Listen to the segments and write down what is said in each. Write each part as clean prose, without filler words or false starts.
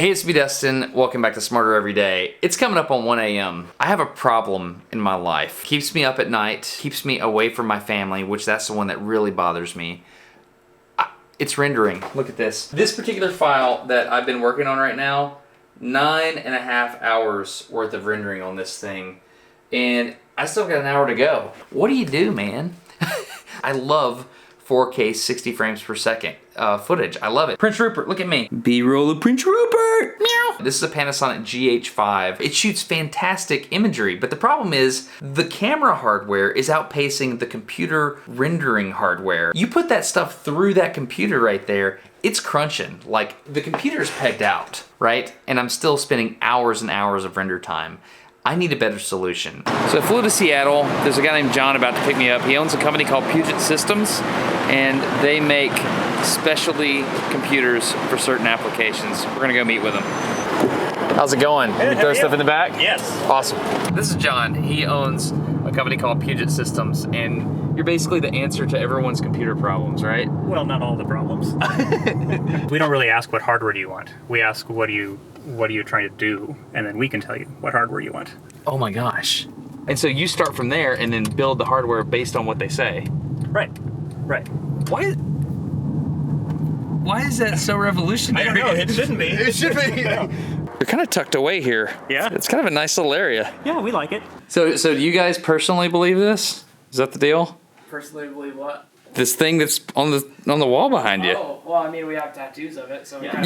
Hey, it's me, Dustin. Welcome back to Smarter Every Day. It's coming up on 1 a.m. I have a problem in my life. Keeps me up at night, keeps me away from my family, which that's the one that really bothers me. It's rendering. Look at this. This particular file that I've been working on right now, 9.5 hours worth of rendering on this thing. And I still got an hour to go. What do you do, man? I love 4K 60 frames per second footage. I love it. Prince Rupert, look at me. B-roll of Prince Rupert. Meow. This is a Panasonic GH5. It shoots fantastic imagery, but the problem is the camera hardware is outpacing the computer rendering hardware. You put that stuff through that computer right there, it's crunching. Like, the computer's pegged out, right? And I'm still spending hours and hours of render time. I need a better solution. So I flew to Seattle. There's a guy named John about to pick me up. He owns a company called Puget Systems, and they make specialty computers for certain applications. We're gonna go meet with him. How's it going? You throw stuff in the back? Yes. Awesome. This is John. He owns a company called Puget Systems, and you're basically the answer to everyone's computer problems, right? Well, not all the problems. We don't really ask what hardware do you want. We ask what are you trying to do, and then we can tell you what hardware you want. Oh my gosh. And so you start from there and then build the hardware based on what they say. Right. Why is that so revolutionary? I don't know, it shouldn't be. It should be. You're kind of tucked away here. Yeah. It's kind of a nice little area. Yeah, we like it. So do you guys personally believe this? Is that the deal? Personally believe what? This thing that's on the wall behind you. Oh, well, I mean, we have tattoos of it, so we Yeah,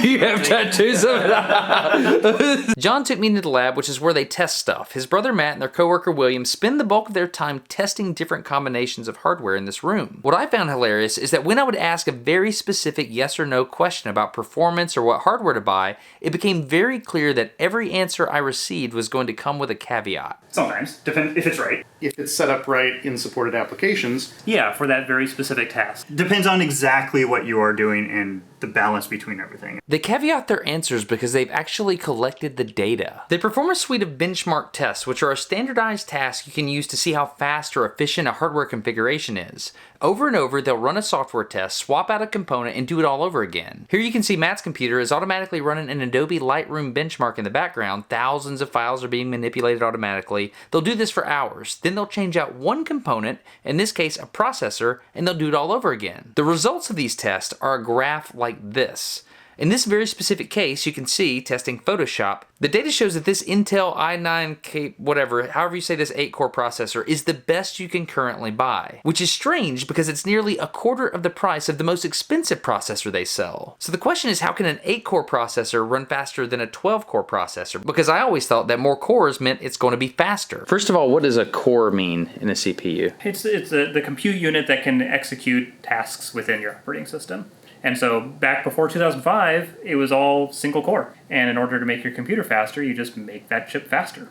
you have tattoos of it. John took me into the lab, which is where they test stuff. His brother Matt and their coworker William spend the bulk of their time testing different combinations of hardware in this room. What I found hilarious is that when I would ask a very specific yes or no question about performance or what hardware to buy, it became very clear that every answer I received was going to come with a caveat. Sometimes, depends if it's right. If it's set up right in supported applications. Yeah, for that very specific task. Depends on exactly what you are doing and the balance between everything. They caveat their answers because they've actually collected the data. They perform a suite of benchmark tests, which are a standardized task you can use to see how fast or efficient a hardware configuration is. Over and over, they'll run a software test, swap out a component, and do it all over again. Here you can see Matt's computer is automatically running an Adobe Lightroom benchmark in the background. Thousands of files are being manipulated automatically. They'll do this for hours. Then they'll change out one component, in this case a processor, and they'll do it all over again. The results of these tests are a graph like this. In this very specific case, you can see, testing Photoshop, the data shows that this Intel i9, whatever, however you say this 8-core processor, is the best you can currently buy. Which is strange because it's nearly a quarter of the price of the most expensive processor they sell. So the question is, how can an 8-core processor run faster than a 12-core processor? Because I always thought that more cores meant it's going to be faster. First of all, what does a core mean in a CPU? It's the compute unit that can execute tasks within your operating system. And so back before 2005, it was all single core. And in order to make your computer faster, you just make that chip faster.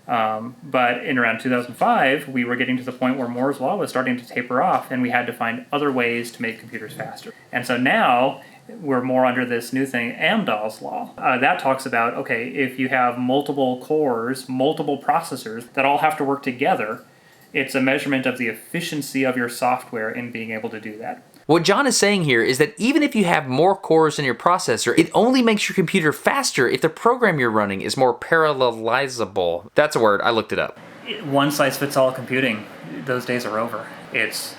But in around 2005, we were getting to the point where Moore's law was starting to taper off, and we had to find other ways to make computers faster. And so now we're more under this new thing, Amdahl's law. That talks about, okay, if you have multiple cores, multiple processors that all have to work together, it's a measurement of the efficiency of your software in being able to do that. What John is saying here is that even if you have more cores in your processor, it only makes your computer faster if the program you're running is more parallelizable. That's a word, I looked it up. One-size-fits-all computing, those days are over. It's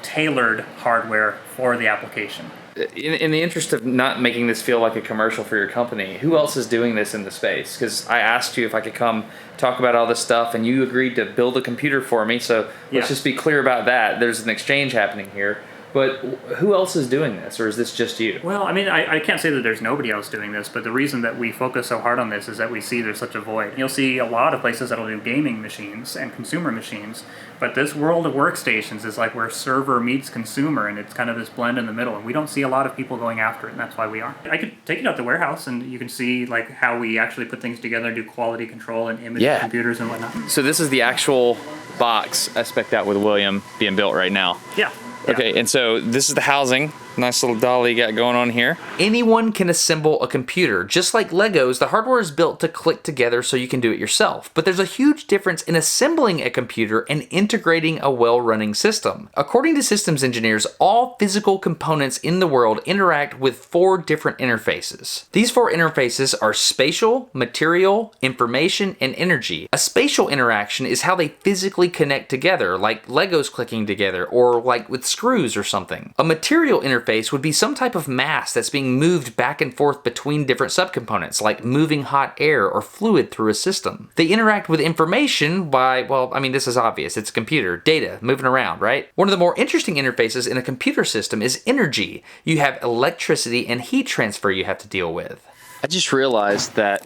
tailored hardware for the application. In the interest of not making this feel like a commercial for your company, who else is doing this in the space? Because I asked you if I could come talk about all this stuff, and you agreed to build a computer for me, so let's just be clear about that. There's an exchange happening here. But who else is doing this, or is this just you? Well, I mean, I can't say that there's nobody else doing this, but the reason that we focus so hard on this is that we see there's such a void. You'll see a lot of places that'll do gaming machines and consumer machines, but this world of workstations is like where server meets consumer, and it's kind of this blend in the middle, and we don't see a lot of people going after it, and that's why we are. I could take it out the warehouse, and you can see like how we actually put things together and do quality control and image computers and whatnot. So this is the actual box I spec'd out with William being built right now. Yeah. Okay, and so this is the housing Nice little dolly you got going on here. Anyone can assemble a computer. Just like Legos, the hardware is built to click together so you can do it yourself. But there's a huge difference in assembling a computer and integrating a well-running system. According to systems engineers, all physical components in the world interact with 4 different interfaces. These 4 interfaces are spatial, material, information, and energy. A spatial interaction is how they physically connect together, like Legos clicking together, or like with screws or something. A material interface would be some type of mass that's being moved back and forth between different subcomponents, like moving hot air or fluid through a system. They interact with information by, well, I mean, this is obvious. It's a computer, data, moving around, right? One of the more interesting interfaces in a computer system is energy. You have electricity and heat transfer you have to deal with. I just realized that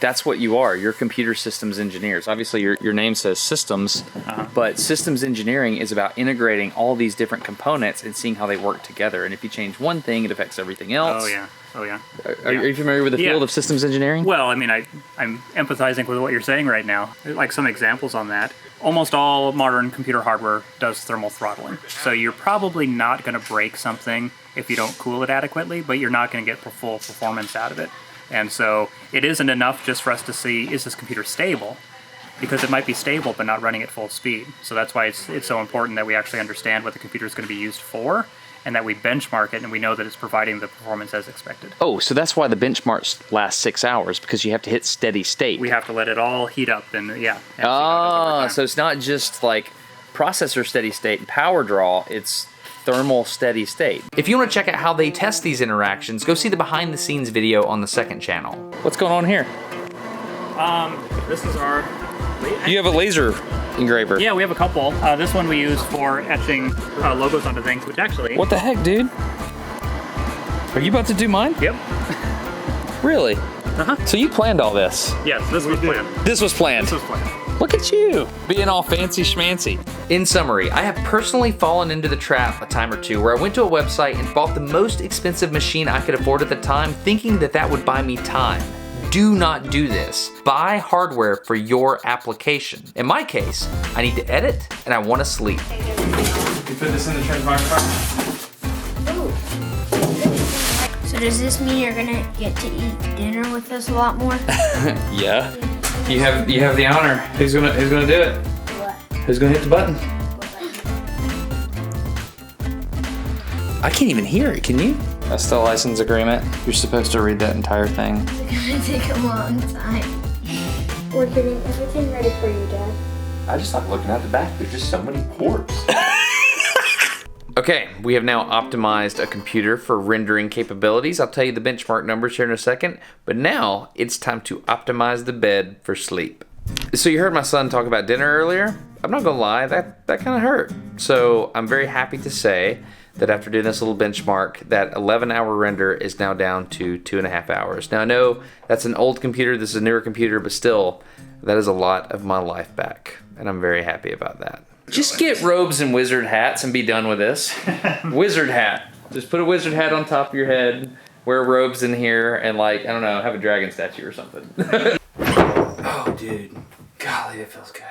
that's what you are. You're computer systems engineers. Obviously, your name says systems, but systems engineering is about integrating all these different components and seeing how they work together. And if you change one thing, it affects everything else. Oh, yeah. Oh, yeah. Are you familiar with the field of systems engineering? Well, I mean, I'm empathizing with what you're saying right now. Like some examples on that. Almost all modern computer hardware does thermal throttling. So you're probably not going to break something if you don't cool it adequately, but you're not going to get full performance out of it. And so it isn't enough just for us to see, is this computer stable? Because it might be stable but not running at full speed. So that's why it's so important that we actually understand what the computer is going to be used for, and that we benchmark it and we know that it's providing the performance as expected. Oh, so that's why the benchmarks last 6 hours, because you have to hit steady state. We have to let it all heat up and and see how it does Oh, over time. so it's not just like processor steady state and power draw, it's thermal steady state. If you want to check out how they test these interactions, go see the behind the scenes video on the second channel. What's going on here? This is our... You have a laser engraver. Yeah, we have a couple. This one we use for etching logos onto things, which actually... What the heck, dude? Are you about to do mine? Yep. Really? So you planned all this? Yes, this was planned. This was planned. This was planned. Look at you, being all fancy schmancy. In summary, I have personally fallen into the trap a time or two where I went to a website and bought the most expensive machine I could afford at the time, thinking that that would buy me time. Do not do this. Buy hardware for your application. In my case, I need to edit and I want to sleep. You put this in the trench microphone? So does this mean you're gonna get to eat dinner with us a lot more? Yeah. You have the honor. Who's gonna do it? What? Who's gonna hit the button? I can't even hear it, can you? That's the license agreement. You're supposed to read that entire thing. It's gonna take a long time. We're getting everything ready for you, Dad. I just like looking at the back. There's just so many ports. Okay, we have now optimized a computer for rendering capabilities. I'll tell you the benchmark numbers here in a second, but now it's time to optimize the bed for sleep. So you heard my son talk about dinner earlier. I'm not gonna lie, that kind of hurt. So I'm very happy to say that after doing this little benchmark, that 11-hour render is now down to 2.5 hours. Now I know that's an old computer, this is a newer computer, but still, that is a lot of my life back, and I'm very happy about that. Just get robes and wizard hats and be done with this. Wizard hat. Just put a wizard hat on top of your head, wear robes in here, and like, I don't know, have a dragon statue or something. Oh, dude. Golly, it feels good.